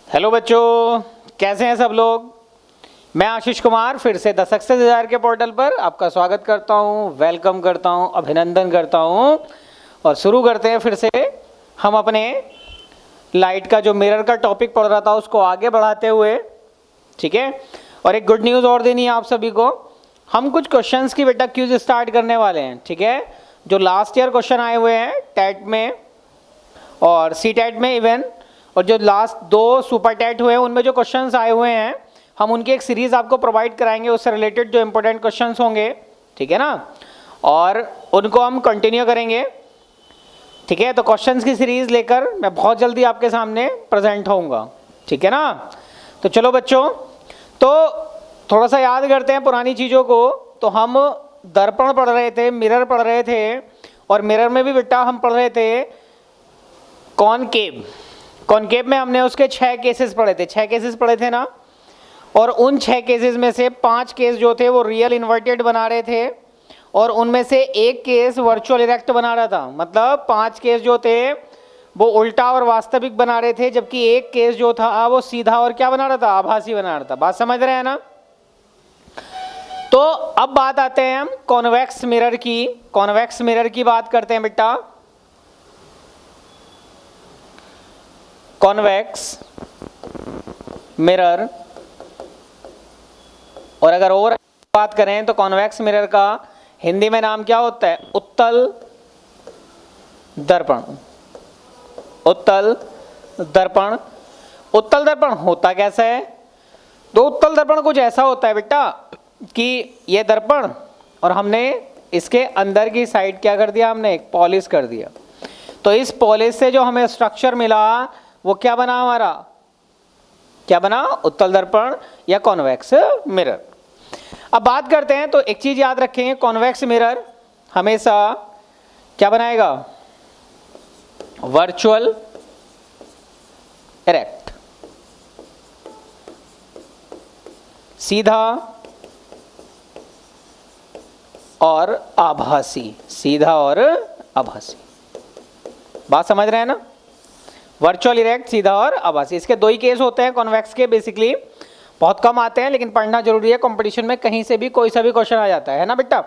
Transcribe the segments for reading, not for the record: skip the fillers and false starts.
Hello बच्चों, कैसे हैं सब लोग। मैं आशीष कुमार फिर से द सक्सेस डिजायर के पोर्टल पर आपका स्वागत करता हूं, वेलकम करता हूं, अभिनंदन करता हूं। और शुरू करते हैं फिर से हम अपने लाइट का जो मिरर का टॉपिक पढ़ रहा था उसको आगे बढ़ाते हुए, ठीक है। और एक गुड न्यूज़ और देनी है आप सभी को, हम कुछ क्वेश्चंस की बेटा क्यूज स्टार्ट करने वाले हैं, ठीक है। जो लास्ट ईयर क्वेश्चन आए हुए हैं टेट में और सी टेट में इवन, और जो लास्ट 2 सुपर टेट हुए हैं उनमें जो क्वेश्चंस आए हुए हैं हम उनकी एक सीरीज़ आपको प्रोवाइड कराएंगे, उससे रिलेटेड जो इंपॉर्टेंट क्वेश्चंस होंगे, ठीक है ना, और उनको हम कंटिन्यू करेंगे, ठीक है। तो क्वेश्चंस की सीरीज़ लेकर मैं बहुत जल्दी आपके सामने प्रेजेंट होऊंगा, ठीक है ना। तो चलो बच्चों, तो थोड़ा सा याद करते हैं पुरानी चीज़ों को। तो हम दर्पण पढ़ रहे थे, मिरर पढ़ रहे थे, और मिरर में भी बेटा हम पढ़ रहे थे कॉनकेव। कॉनकेव में हमने उसके 6 केसेस पढ़े थे, 6 केसेस पढ़े थे ना। और उन 6 केसेस में से 5 केस जो थे वो रियल इन्वर्टेड बना रहे थे, और उनमें से एक केस वर्चुअल इरेक्ट बना रहा था। मतलब 5 केस जो थे वो उल्टा और वास्तविक बना रहे थे, जबकि एक केस जो था वो सीधा और क्या बना रहा था, आभासी बना रहा था। बात समझ रहे हैं ना। तो अब बात आते हैं हम कॉन्वेक्स मिरर की। कॉन्वेक्स मिरर की बात करते हैं बेटा। कॉन्वेक्स मिरर, और अगर और बात करें तो कॉन्वेक्स मिरर का हिंदी में नाम क्या होता है, उत्तल दर्पण। उत्तल दर्पण। उत्तल दर्पण होता कैसा है, तो उत्तल दर्पण कुछ ऐसा होता है बेटा कि ये दर्पण, और हमने इसके अंदर की साइड क्या कर दिया, हमने एक पॉलिश कर दिया। तो इस पॉलिश से जो हमें स्ट्रक्चर मिला वो क्या बना, हमारा क्या बना, उत्तल दर्पण या कॉन्वेक्स मिरर। अब बात करते हैं, तो एक चीज याद रखेंगे, कॉन्वेक्स मिरर हमेशा क्या बनाएगा, वर्चुअल इरेक्ट, सीधा और आभासी, सीधा और आभासी। बात समझ रहे हैं ना। वर्चुअल इरेक्ट, सीधा और आभासी, इसके 2 ही केस होते हैं कॉन्वेक्स के। बेसिकली बहुत कम आते हैं, लेकिन पढ़ना जरूरी है। कंपटीशन में कहीं से भी कोई सा भी क्वेश्चन आ जाता है ना बेटा।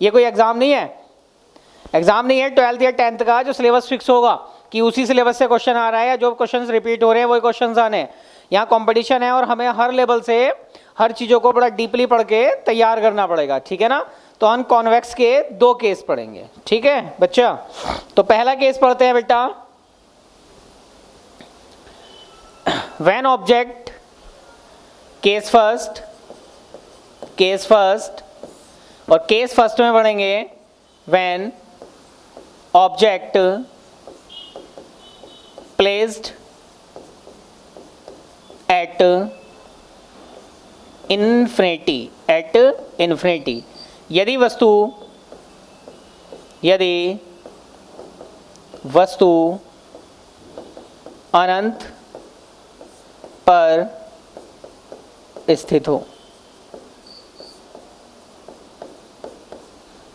ये कोई एग्जाम नहीं है, एग्जाम नहीं है 12th या 10th का जो सिलेबस फिक्स होगा कि उसी सिलेबस से क्वेश्चन आ रहा है, या जो क्वेश्चन रिपीट हो रहे हैं वही क्वेश्चन आने हैं। यहाँ कॉम्पिटिशन है और हमें हर लेवल से हर चीज़ों को बड़ा डीपली पढ़ के तैयार करना पड़ेगा, ठीक है ना। तो हम कॉन्वेक्स के 2 केस पढ़ेंगे, ठीक है बच्चा। तो पहला केस पढ़ते हैं बेटा, when object, case first, case first, और केस फर्स्ट में पढ़ेंगे when object placed at infinity, at infinity, यदि वस्तु अनंत पर स्थित हो।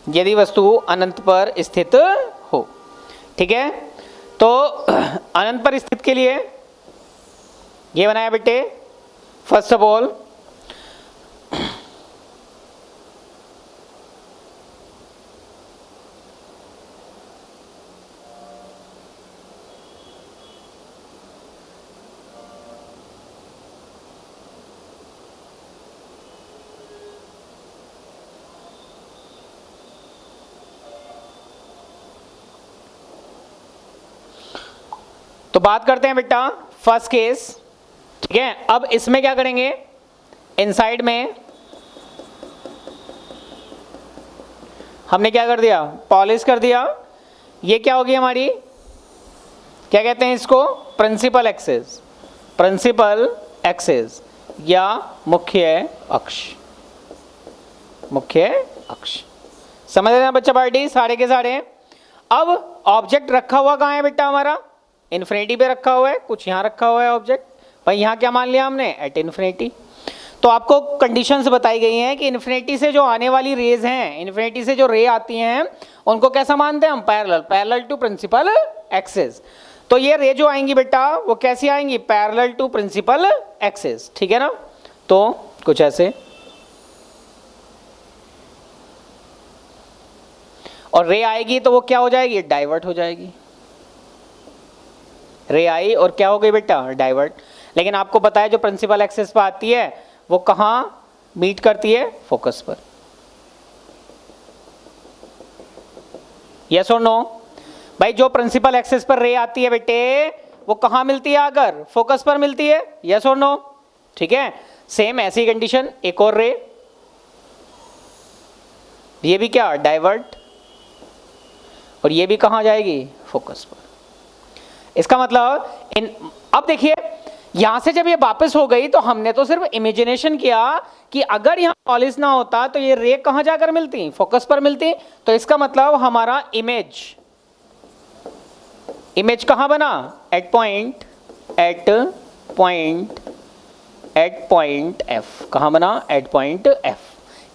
यदि वस्तु अनंत पर स्थित हो, ठीक है। तो अनंत पर स्थित के लिए ये बनाया बेटे, फर्स्ट ऑफ ऑल तो बात करते हैं बेटा फर्स्ट केस, ठीक है। अब इसमें क्या करेंगे, इनसाइड में हमने क्या कर दिया, पॉलिश कर दिया। ये क्या होगी हमारी, क्या कहते हैं इसको, प्रिंसिपल एक्सिस, प्रिंसिपल एक्सिस या मुख्य अक्ष, मुख्य अक्ष। समझ रहे हैं बच्चा पार्टी, सारे के सारे। अब ऑब्जेक्ट रखा हुआ कहाँ है बेटा, हमारा इन्फिनिटी पे रखा हुआ है, कुछ यहाँ रखा हुआ है ऑब्जेक्ट। भाई यहाँ क्या मान लिया हमने, एट इन्फिनिटी। तो आपको कंडीशंस बताई गई हैं कि इन्फिनिटी से जो आने वाली रेज हैं, इन्फिनिटी से जो रे आती हैं उनको कैसा मानते हैं हम, parallel, parallel to principal axis. तो ये रे जो आएंगी बेटा वो कैसी आएंगी, पैरेलल टू प्रिंसिपल एक्सिस, ठीक है ना। तो कुछ ऐसे, और रे आएगी तो वो क्या हो जाएगी, डाइवर्ट हो जाएगी। रे आई और क्या हो गई बेटा, डाइवर्ट। लेकिन आपको पता है जो प्रिंसिपल एक्सिस पर आती है वो कहां मीट करती है, फोकस पर। यस और नो भाई, जो प्रिंसिपल एक्सिस पर रे आती है बेटे वो कहां मिलती है, अगर फोकस पर मिलती है। यस और नो, ठीक है। सेम ऐसी कंडीशन, एक और रे, ये भी क्या, डाइवर्ट, और ये भी कहां जाएगी, फोकस पर। इसका मतलब अब देखिए यहां से जब ये वापस हो गई तो हमने तो सिर्फ इमेजिनेशन किया कि अगर यहां पॉलिश ना होता तो ये रे कहां जाकर मिलती, फोकस पर मिलती। तो इसका मतलब हमारा इमेज कहां बना, एट पॉइंट एफ। कहां बना, एट पॉइंट एफ।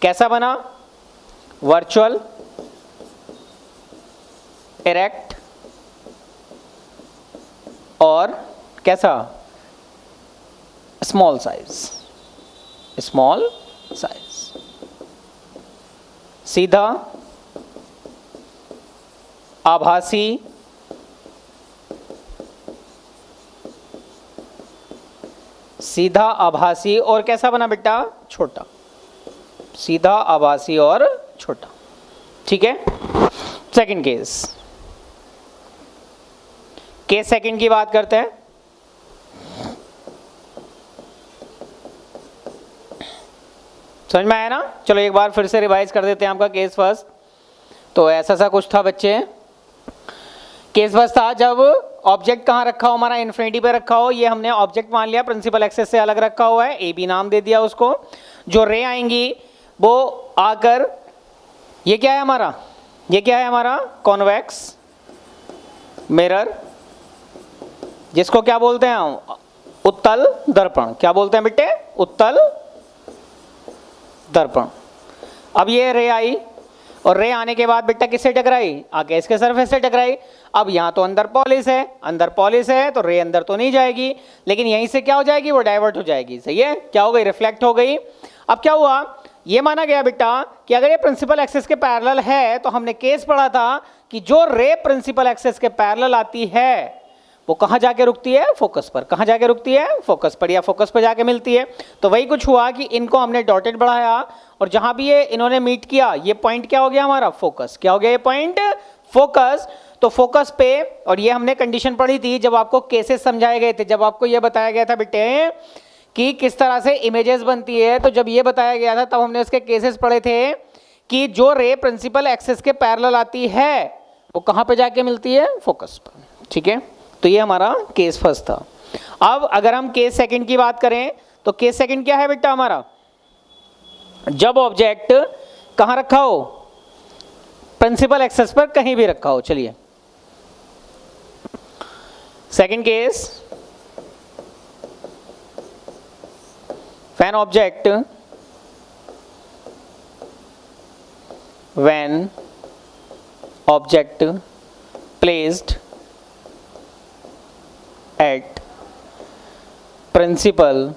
कैसा बना, वर्चुअल, इरेक्ट, और कैसा, स्मॉल साइज। सीधा, आभासी, और कैसा बना बेटा, छोटा। सीधा, आभासी और छोटा, ठीक है। सेकंड केस सेकंड की बात करते हैं। समझ में आया ना। चलो एक बार फिर से रिवाइज कर देते हैं आपका केस फर्स्ट। तो ऐसा सा कुछ था बच्चे, केस फर्स्ट था जब ऑब्जेक्ट कहाँ रखा हो, हमारा इन्फिनिटी पे रखा हो। ये हमने ऑब्जेक्ट मान लिया, प्रिंसिपल एक्सिस से अलग रखा हुआ है, ए बी नाम दे दिया उसको। जो रे आएंगी वो आकर, ये क्या है हमारा, कॉन्वेक्स मिरर, जिसको क्या बोलते हैं, उत्तल दर्पण। क्या बोलते हैं बेटे, उत्तल दर्पण। अब ये रे आई, और रे आने के बाद बेटा किससे टकराई, आके इसके सरफेस से टकराई। अब यहाँ तो अंदर पॉलिश है, तो रे अंदर तो नहीं जाएगी, लेकिन यहीं से क्या हो जाएगी, वो डाइवर्ट हो जाएगी। सही है, क्या हो गई, रिफ्लेक्ट हो गई। अब क्या हुआ, ये माना गया बेटा कि अगर ये प्रिंसिपल एक्सिस के पैरेलल है, तो हमने केस पढ़ा था कि जो रे प्रिंसिपल एक्सिस के पैरेलल आती है वो कहाँ जाके रुकती है, फोकस पर। कहाँ जाके रुकती है, फोकस पर, या फोकस पर जाके मिलती है। तो वही कुछ हुआ कि इनको हमने डॉटेड बढ़ाया, और जहां भी ये इन्होंने मीट किया, ये पॉइंट क्या हो गया हमारा, फोकस। क्या हो गया ये पॉइंट, फोकस। तो फोकस पे, और ये हमने कंडीशन पढ़ी थी जब आपको केसेस समझाए गए थे, जब आपको ये बताया गया था बेटे कि किस तरह से इमेजेस बनती है। तो जब ये बताया गया था तब हमने उसके केसेस पढ़े थे कि जो रे प्रिंसिपल एक्सिस के पैरेलल आती है वो कहाँ पे जाके मिलती है, फोकस पर, ठीक है। तो ये हमारा केस फर्स्ट था। अब अगर हम केस सेकंड की बात करें तो केस सेकंड क्या है बेटा हमारा, जब ऑब्जेक्ट कहां रखा हो, प्रिंसिपल एक्सिस पर कहीं भी रखा हो। चलिए second case, when object placed at principal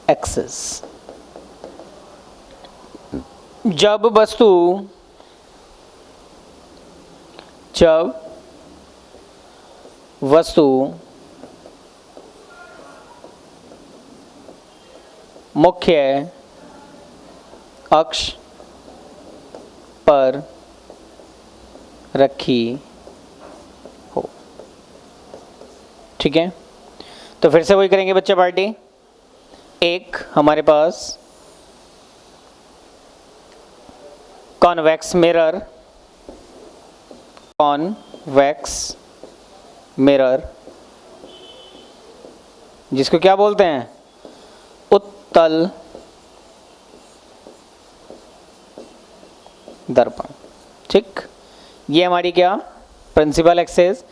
axis, जब वस्तु मुख्य अक्ष पर रखी हो, ठीक है। तो फिर से वही करेंगे बच्चे पार्टी। एक हमारे पास कॉन्वेक्स मिरर, जिसको क्या बोलते हैं, उत्तल दर्पण, ठीक। ये हमारी क्या, प्रिंसिपल एक्सिस।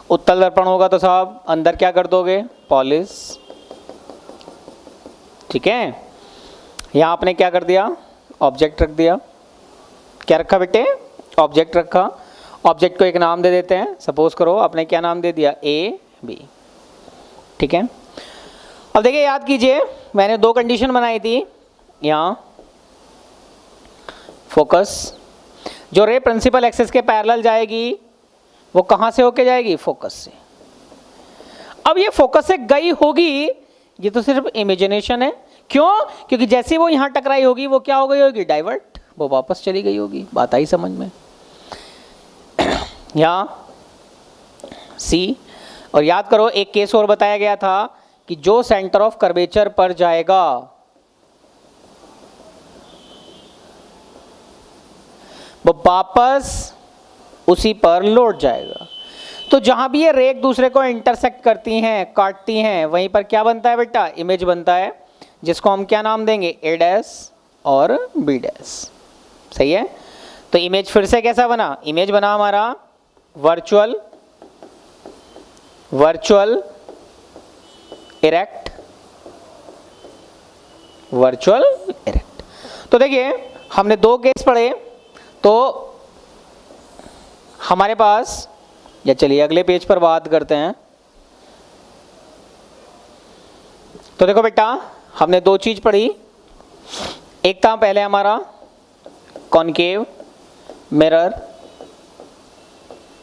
उत्तल दर्पण होगा तो साहब अंदर क्या कर दोगे, पॉलिश, ठीक है। यहां आपने क्या कर दिया, ऑब्जेक्ट रख दिया। क्या रखा बेटे, ऑब्जेक्ट रखा, ऑब्जेक्ट को एक नाम दे देते हैं। सपोज करो आपने क्या नाम दे दिया, ए बी, ठीक है। अब देखिए याद कीजिए, मैंने दो कंडीशन बनाई थी। यहाँ फोकस, जो रे प्रिंसिपल एक्सिस के पैरेलल जाएगी वो कहाँ से होके जाएगी, फोकस से। अब ये फोकस से गई होगी, ये तो सिर्फ इमेजिनेशन है। क्यों? क्योंकि जैसे वो यहाँ टकराई होगी वो क्या हो गई होगी, डाइवर्ट, वो वापस चली गई होगी। बात आई समझ में? यहाँ सी, और याद करो एक केस और बताया गया था कि जो सेंटर ऑफ कर्वेचर पर जाएगा वो वापस उसी पर लौट जाएगा। तो जहां भी ये रे एक दूसरे को इंटरसेक्ट करती हैं, काटती हैं, वहीं पर क्या बनता है बेटा, इमेज बनता है, जिसको हम क्या नाम देंगे, ए डैश और बी डैश। सही है? तो इमेज फिर से कैसा बना, इमेज बना हमारा वर्चुअल इरेक्ट, वर्चुअल इरेक्ट। तो देखिए हमने दो केस पढ़े, तो हमारे पास, या चलिए अगले पेज पर बात करते हैं। तो देखो बेटा हमने दो चीज पढ़ी, एक था पहले हमारा कॉनकेव मिरर,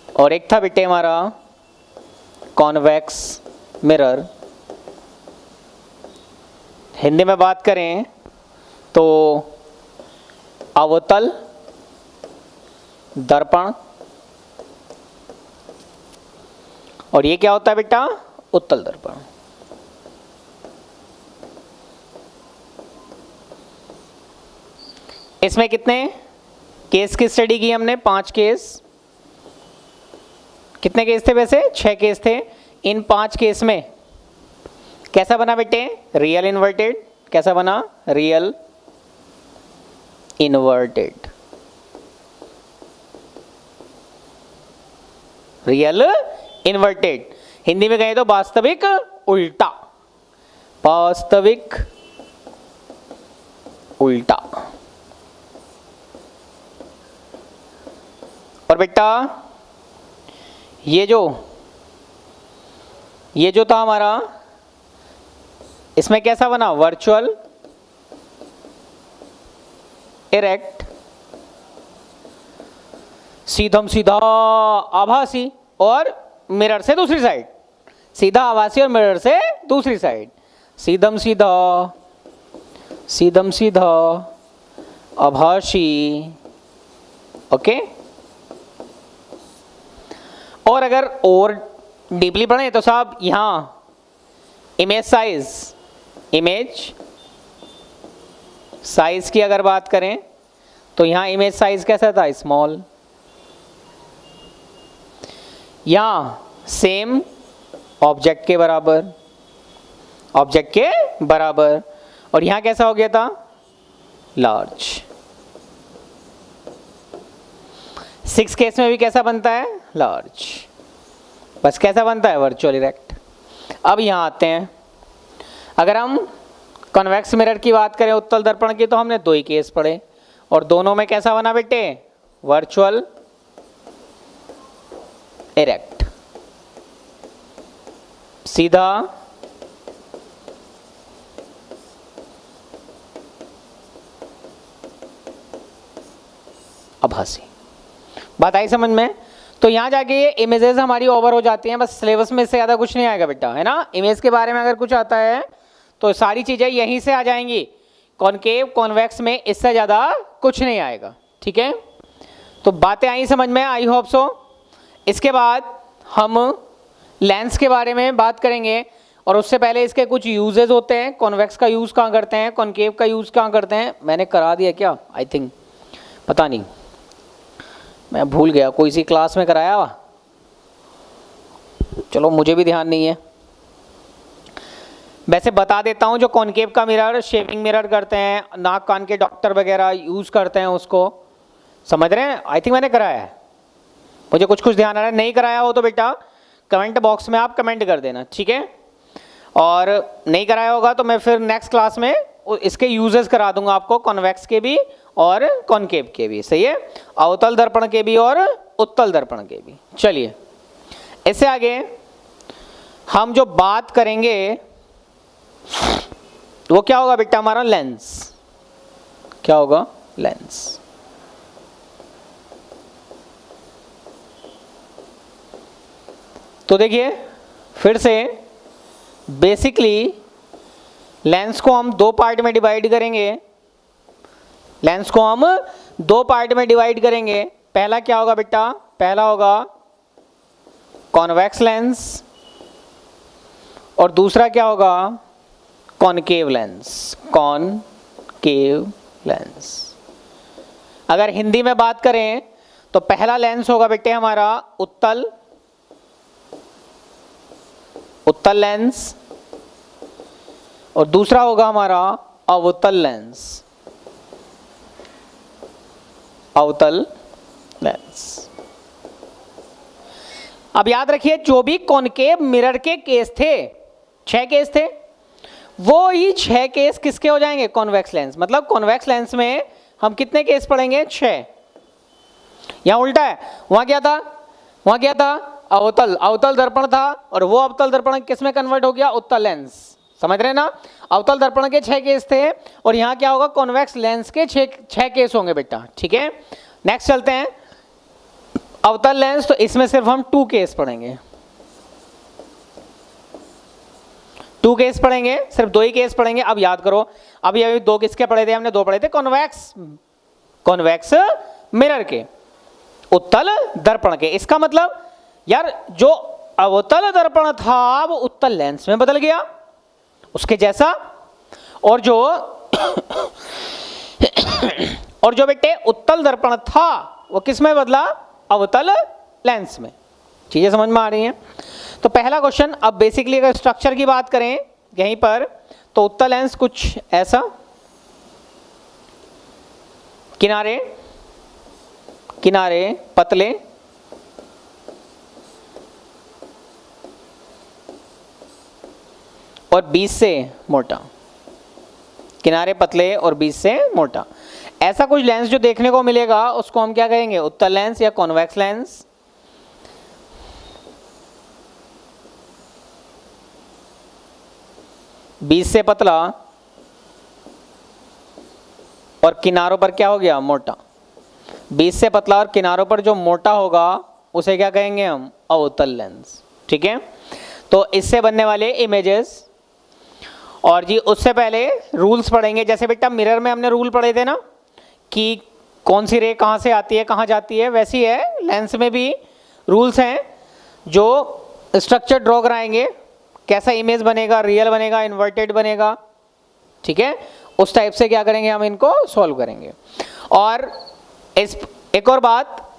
और एक था बेटे हमारा कॉन्वेक्स मिरर। हिंदी में बात करें तो अवतल दर्पण, और ये क्या होता है बेटा, उत्तल दर्पण। इसमें कितने केस की स्टडी की हमने, 5 केस। कितने केस थे वैसे, 6 केस थे। इन 5 केस में कैसा बना बेटे, रियल इन्वर्टेड। कैसा बना, real inverted, real inverted. Hindi में कहें तो वास्तविक उल्टा, वास्तविक उल्टा। और बेटा ये जो था हमारा, इसमें कैसा बना, वर्चुअल इरेक्ट, सीधम सीधा आभासी, और मिरर से दूसरी साइड, सीधा आभासी और मिरर से दूसरी साइड, सीधम सीधा आभासी। ओके। और अगर और डीपली पढ़े तो साहब यहाँ इमेज साइज की अगर बात करें तो यहाँ इमेज साइज कैसा था, स्मॉल। यहाँ सेम ऑब्जेक्ट के बराबर, और यहाँ कैसा हो गया था, लार्ज। 6 केस में भी कैसा बनता है, लार्ज। बस कैसा बनता है, वर्चुअल इरेक्ट। अब यहाँ आते हैं, अगर हम कॉन्वेक्स मिरर की बात करें, उत्तल दर्पण की, तो हमने 2 ही केस पढ़े, और दोनों में कैसा बना बेटे, वर्चुअल इरेक्ट, सीधा आभासी। बात आई समझ में? तो यहाँ जाके ये इमेजेस हमारी ओवर हो जाती हैं, बस सिलेबस में इससे ज़्यादा कुछ नहीं आएगा बेटा, है ना। इमेज के बारे में अगर कुछ आता है तो सारी चीज़ें यहीं से आ जाएंगी, कॉनकेव कॉन्वेक्स में इससे ज़्यादा कुछ नहीं आएगा, ठीक है। तो बातें आई समझ में, आई होप सो। इसके बाद हम लेंस के बारे में बात करेंगे, और उससे पहले इसके कुछ यूजेस होते हैं। कॉन्वेक्स का यूज़ कहाँ करते हैं, कॉनकेव का यूज़ कहाँ करते हैं, मैंने करा दिया क्या, आई थिंक, पता नहीं, मैं भूल गया, कोई सी क्लास में कराया हुआ, चलो मुझे भी ध्यान नहीं है। वैसे बता देता हूँ, जो कॉनकेव का मिरर शेविंग मिरर करते हैं, नाक कान के डॉक्टर वगैरह यूज़ करते हैं उसको, समझ रहे हैं, आई थिंक मैंने कराया है, मुझे कुछ ध्यान आ रहा है। नहीं कराया हो तो बेटा कमेंट बॉक्स में आप कमेंट कर देना, ठीक है। और नहीं कराया होगा तो मैं फिर नेक्स्ट क्लास में इसके यूजेस करा दूंगा आपको, कॉन्वेक्स के भी और कॉनकेव के भी, सही है, अवतल दर्पण के भी और उत्तल दर्पण के भी। चलिए इससे आगे हम जो बात करेंगे वो क्या होगा बेटा, हमारा लेंस। क्या होगा? लेंस। तो देखिए फिर से बेसिकली लेंस को हम दो पार्ट में डिवाइड करेंगे। लेंस को हम दो पार्ट में डिवाइड करेंगे। पहला क्या होगा बेटा? पहला होगा कॉन्वेक्स लेंस और दूसरा क्या होगा? Concave lens. Concave lens. अगर हिंदी में बात करें तो पहला लेंस होगा बेटे हमारा उत्तल लेंस और दूसरा होगा हमारा अवतल लेंस। अवतल लेंस। अब याद रखिए जो भी कॉनकेव मिरर के केस थे, 6 केस थे, वो ही 6 केस किसके हो जाएंगे? Convex lens. मतलब कॉन्वेक्स लेंस में हम कितने केस पढ़ेंगे? 6। यहां उल्टा है, वहां क्या था? वहां क्या था? अवतल दर्पण था और वो अवतल दर्पण किस में कन्वर्ट हो गया? उत्तल लेंस। समझ रहे ना? अवतल दर्पण के 6 केस थे और यहां क्या होगा? कॉन्वेक्स लेंस के 6 केस होंगे बेटा। ठीक है, नेक्स्ट चलते हैं। अवतल लेंस, तो इसमें सिर्फ हम 2 केस पढ़ेंगे। 2 केस पढ़ेंगे, सिर्फ 2 ही केस पढ़ेंगे। अब याद करो, अभी 2 किसके पढ़े थे हमने? 2 पढ़े थे कॉन्वेक्स मिरर के, उत्तल दर्पण के। इसका मतलब यार जो अवतल दर्पण था वो उत्तल लेंस में बदल गया उसके जैसा, और जो बेटे उत्तल दर्पण था वो किस में बदला? अवतल लेंस में। चीजें समझ में आ रही हैं? तो पहला क्वेश्चन, अब बेसिकली अगर स्ट्रक्चर की बात करें यहीं पर, तो उत्तल लेंस कुछ ऐसा, किनारे पतले और बीच से मोटा। किनारे पतले और बीच से मोटा, ऐसा कुछ लेंस जो देखने को मिलेगा उसको हम क्या कहेंगे? उत्तल लेंस या कॉन्वेक्स लेंस। बीच से पतला और किनारों पर क्या हो गया? मोटा। बीच से पतला और किनारों पर जो मोटा होगा उसे क्या कहेंगे हम? अवतल लेंस। ठीक है, तो इससे बनने वाले इमेजेस, और जी उससे पहले रूल्स पढ़ेंगे। जैसे बेटा मिरर में हमने रूल पढ़े थे ना कि कौन सी रे कहाँ से आती है कहाँ जाती है, वैसी है लेंस में भी रूल्स हैं जो स्ट्रक्चर ड्रॉ कराएंगे, कैसा इमेज बनेगा, रियल बनेगा, इन्वर्टेड बनेगा। ठीक है, उस टाइप से क्या करेंगे हम इनको सॉल्व करेंगे। और इस एक और बात,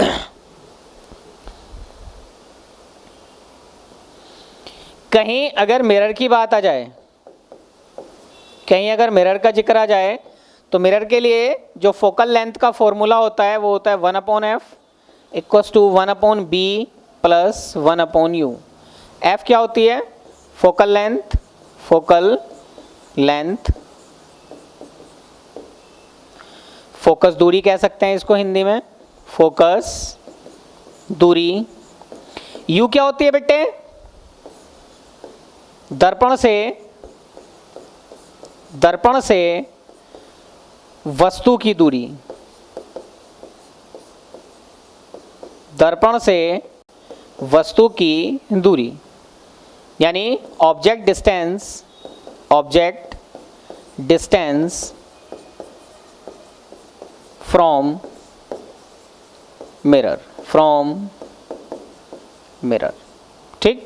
कहीं अगर मिरर की बात आ जाए, कहीं अगर मिरर का जिक्र आ जाए, तो मिरर के लिए जो फोकल लेंथ का फॉर्मूला होता है वो होता है 1/f = 1/b + 1/u। f क्या होती है? फोकल लेंथ, फोकस दूरी कह सकते हैं इसको हिंदी में, फोकस दूरी। u क्या होती है बेटे? दर्पण से वस्तु की दूरी। दर्पण से वस्तु की दूरी यानी ऑब्जेक्ट डिस्टेंस फ्रॉम मिरर। ठीक,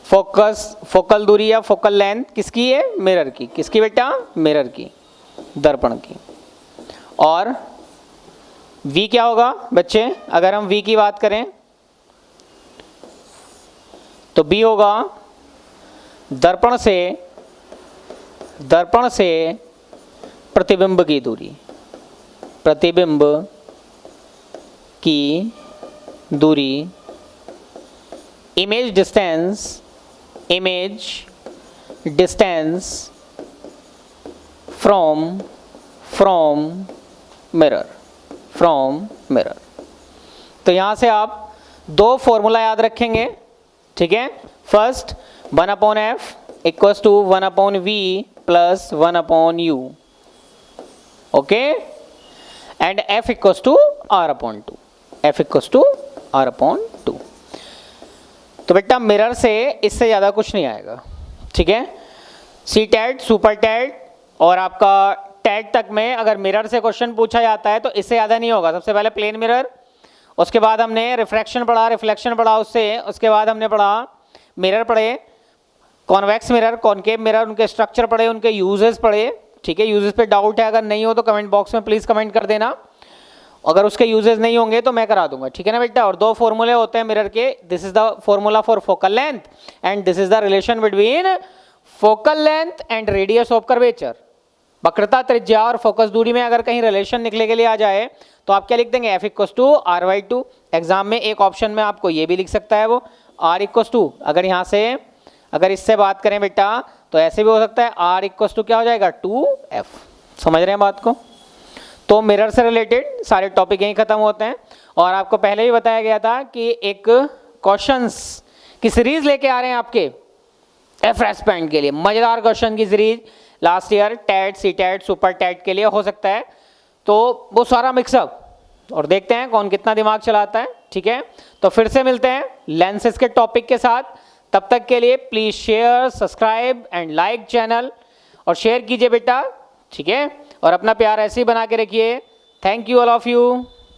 फोकल दूरी या फोकल लेंथ किसकी है? मिरर की। किसकी बेटा? मिरर की, दर्पण की। और v क्या होगा बच्चे? अगर हम v की बात करें तो b होगा दर्पण से प्रतिबिंब की दूरी। प्रतिबिंब की दूरी, image distance from mirror. From mirror. तो यहाँ से आप दो फॉर्मूला याद रखेंगे, ठीक है। First 1/f equals to 1/v plus 1/u, okay, and f equals to r/2, f equals to r/2। तो बेटा मिरर से इससे ज़्यादा कुछ नहीं आएगा, ठीक है। सी टेट, सुपर टेट और आपका टेट तक में अगर मिरर से क्वेश्चन पूछा जाता है तो इससे ज़्यादा नहीं होगा। सबसे पहले प्लेन मिरर, उसके बाद हमने रिफ्रैक्शन पढ़ा, रिफ्लेक्शन पढ़ा उससे, उसके बाद हमने पढ़ा मिरर पढ़े, कॉन्वेक्स मिरर, कॉनकेव मिरर, उनके स्ट्रक्चर पढ़े, उनके यूजेस पढ़े, ठीक है। यूजेस पे डाउट है, अगर नहीं हो तो कमेंट बॉक्स में प्लीज़ कमेंट कर देना, अगर उसके यूजेस नहीं होंगे तो मैं करा दूंगा, ठीक है ना बेटा। और दो फॉर्मूले होते हैं मिरर के, this is the formula for focal length and this is the relation between focal length and radius of curvature. वक्रता, त्रिज्या और फोकस दूरी में अगर कहीं रिलेशन निकले के लिए आ जाए तो आप क्या लिख देंगे, f equals to r/2। Exam में एक ऑप्शन में आपको ये भी लिख सकता है वो r इक्वल्स टू, अगर यहाँ से अगर इससे बात करें बेटा तो ऐसे भी हो सकता है r इक्वल्स टू क्या हो जाएगा 2f। समझ रहे हैं बात को। तो मिरर से रिलेटेड सारे टॉपिक यहीं खत्म होते हैं। और आपको पहले भी बताया गया था कि एक क्वेश्चंस की सीरीज लेके आ रहे हैं आपके एफ एस्पिरेंट के लिए, मजेदार क्वेश्चन की series. Last year TET, C TET, super TET के लिए हो सकता है, तो वो सारा मिक्सअप और देखते हैं कौन कितना दिमाग चलाता है, ठीक है। तो फिर से मिलते हैं लेंसेज के टॉपिक के साथ, तब तक के लिए please share, subscribe and like channel और शेयर कीजिए बेटा, ठीक है। और अपना प्यार ऐसे ही बना के रखिए। Thank you all of you.